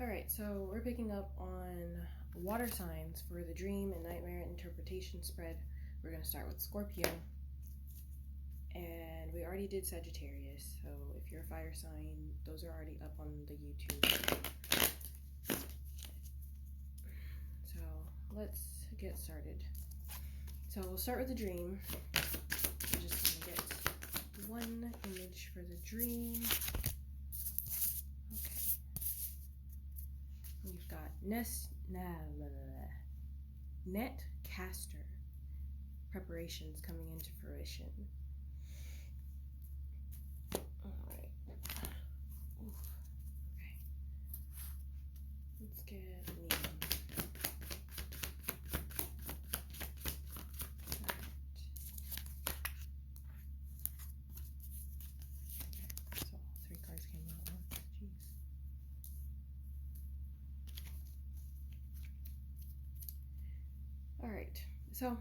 All right, so we're picking up on water signs for the dream and nightmare interpretation spread. We're going to start with Scorpio. And we already did Sagittarius, so if you're a fire sign, those are already up on the YouTube. So let's get started. So we'll start with the dream. We're just going to get one image for the dream. Okay. We've got net caster preparations coming into fruition. Alright. Okay. Let's get me. So 3 cards came out. Jeez. Alright, so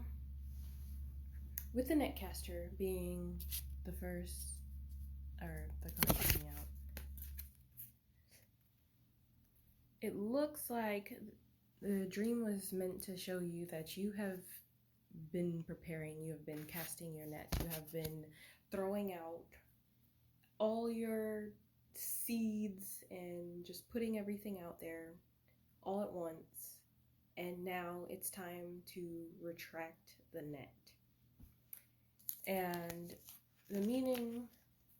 with the netcaster being the first, or the card coming out, it looks like the dream was meant to show you that you have been preparing, you have been casting your net, you have been throwing out all your seeds and just putting everything out there all at once. And now it's time to retract the net. And the meaning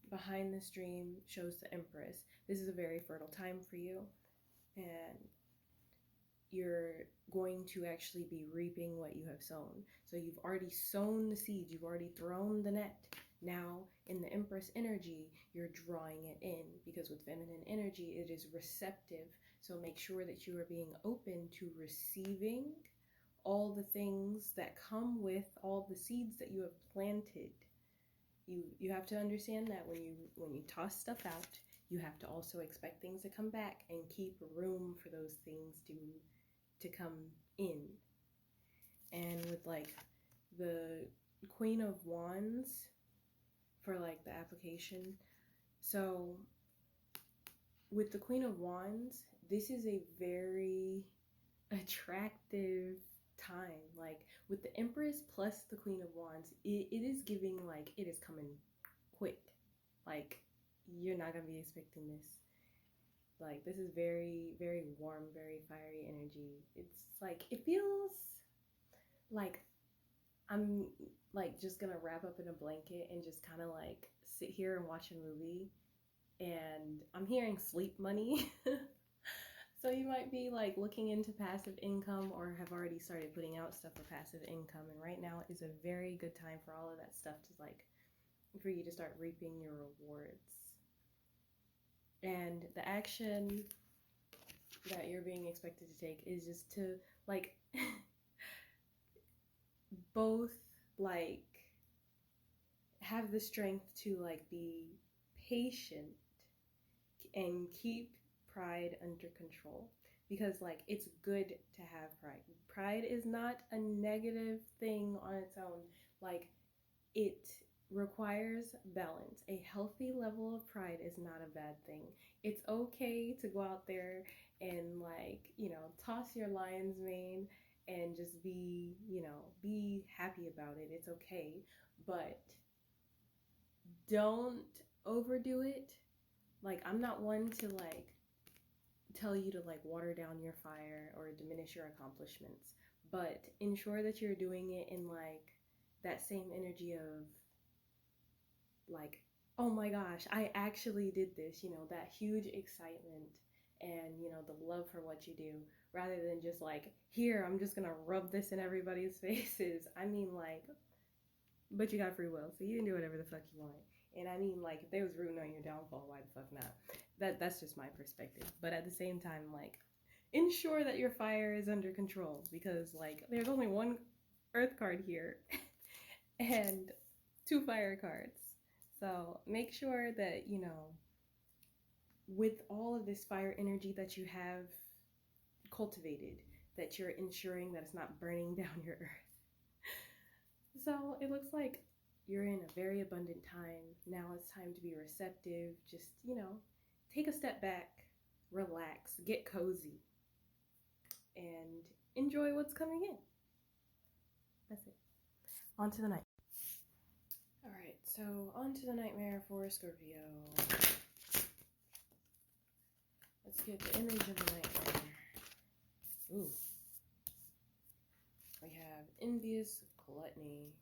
behind this dream shows the Empress. This is a very fertile time for you. And you're going to actually be reaping what you have sown. So you've already sown the seeds. You've already thrown the net. Now, in the Empress energy, you're drawing it in, because with feminine energy, it is receptive. So make sure that you are being open to receiving all the things that come with all the seeds that you have planted. You have to understand that when you toss stuff out, you have to also expect things to come back and keep room for those things to come in. And with like the Queen of Wands for like the application. So with the Queen of Wands, this is a very attractive time. Like with the Empress plus the Queen of Wands, it is giving like it is coming quick. Like you're not gonna be expecting this. Like this is very, very warm, very fiery energy. It's like it feels like I'm like just gonna wrap up in a blanket and just kind of like sit here and watch a movie. And I'm hearing sleep money. So you might be like looking into passive income or have already started putting out stuff for passive income. And right now is a very good time for all of that stuff to like, for you to start reaping your rewards. And the action that you're being expected to take is just to like both like have the strength to like be patient and keep pride under control, because like it's good to have pride is not a negative thing on its own. Like it requires balance. A healthy level of pride is not a bad thing. It's okay to go out there and like, toss your lion's mane and just be, be happy about it. It's okay, but don't overdo it. Like I'm not one to like tell you to like water down your fire or diminish your accomplishments, but ensure that you're doing it in like that same energy of like, oh my gosh, I actually did this, that huge excitement and the love for what you do, rather than just like, here, I'm just gonna rub this in everybody's faces. I mean, like, but you got free will, so you can do whatever the fuck you want. And I mean, like, if they was rooting on your downfall, why the fuck not? That's just my perspective. But at the same time, like, ensure that your fire is under control, because like there's only one earth card here and 2 fire cards. So make sure that, with all of this fire energy that you have cultivated, that you're ensuring that it's not burning down your earth. So it looks like you're in a very abundant time. Now it's time to be receptive. Just, take a step back, relax, get cozy, and enjoy what's coming in. That's it. On to the night. All right, so on to the nightmare for Scorpio. Let's get the image of the nightmare. Ooh. We have envious gluttony.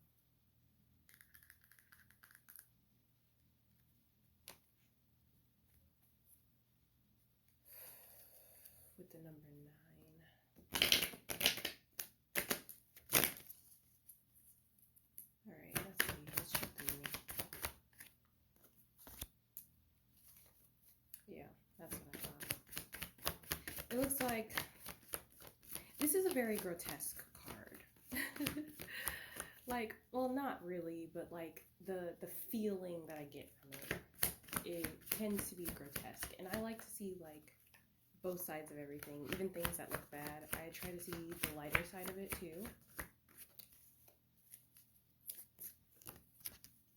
With the number 9. Alright, let's see. Let's check the meaning. Yeah, that's what I thought. It looks like this is a very grotesque card. Like, well, not really, but like the feeling that I get from it tends to be grotesque. And I like to see like both sides of everything, even things that look bad. I try to see the lighter side of it too.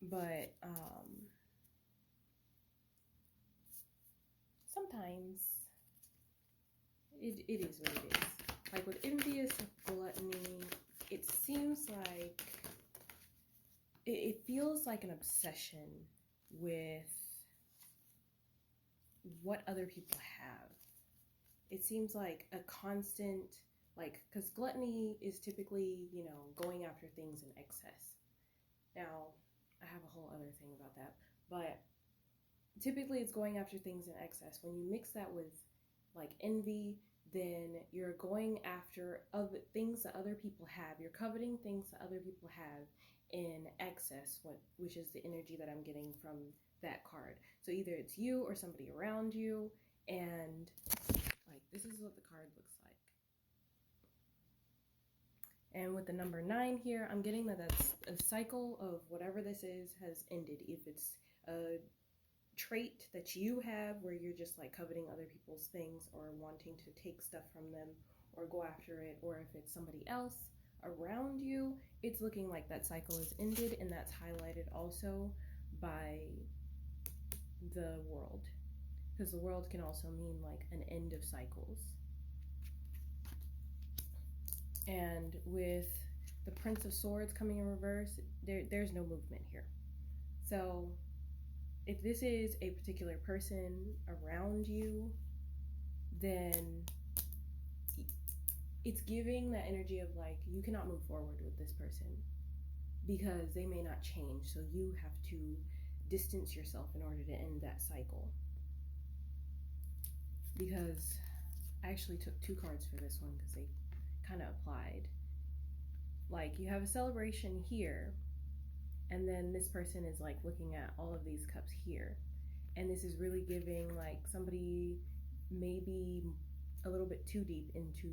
But sometimes it is what it is. Like with envious gluttony, it seems like it feels like an obsession with what other people have. It seems like a constant, like, because gluttony is typically, you know, going after things in excess. Now, I have a whole other thing about that, but typically it's going after things in excess. When you mix that with like envy, then you're going after other things that other people have. You're coveting things that other people have in excess, which is the energy that I'm getting from that card. So either it's you or somebody around you, and like this is what the card looks like. And with the number 9 here, I'm getting that that's a cycle of whatever this is has ended. If it's a trait that you have where you're just like coveting other people's things or wanting to take stuff from them or go after it, or if it's somebody else around you, it's looking like that cycle is ended, and that's highlighted also by the world, because the world can also mean like an end of cycles. And with the Prince of Swords coming in reverse, there's no movement here. So if this is a particular person around you, then it's giving that energy of like, you cannot move forward with this person because they may not change. So you have to distance yourself in order to end that cycle. Because I actually took 2 cards for this one because they kind of applied. Like you have a celebration here, and then this person is like looking at all of these cups here, and this is really giving like somebody maybe a little bit too deep into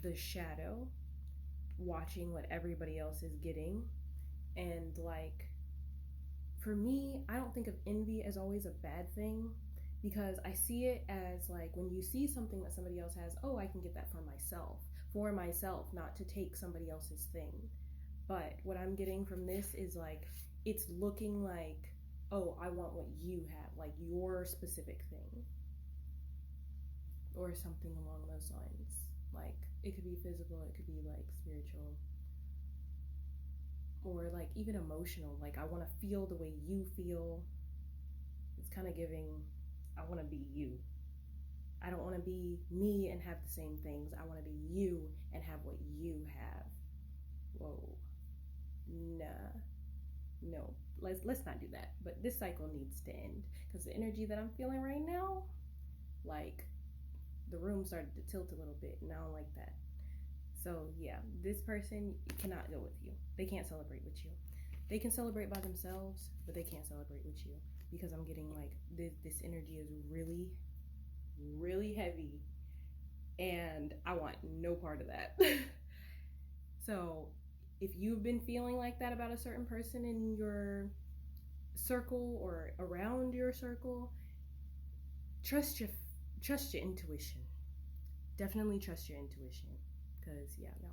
the shadow, watching what everybody else is getting. And like for me, I don't think of envy as always a bad thing, because I see it as like when you see something that somebody else has, oh, I can get that for myself, not to take somebody else's thing. But what I'm getting from this is like, it's looking like, oh, I want what you have, like your specific thing, or something along those lines. Like it could be physical, it could be like spiritual, or like even emotional. Like I want to feel the way you feel. It's kind of giving, I want to be you. I don't want to be me and have the same things. I want to be you and have what you have. Whoa. Nah. No. Let's not do that. But this cycle needs to end, because the energy that I'm feeling right now, like the room started to tilt a little bit, and I don't like that. So yeah, this person cannot go with you. They can't celebrate with you. They can celebrate by themselves, but they can't celebrate with you, because I'm getting like this energy is really, really heavy, and I want no part of that. So if you've been feeling like that about a certain person in your circle or around your circle, trust your intuition. Definitely trust your intuition, because yeah, no.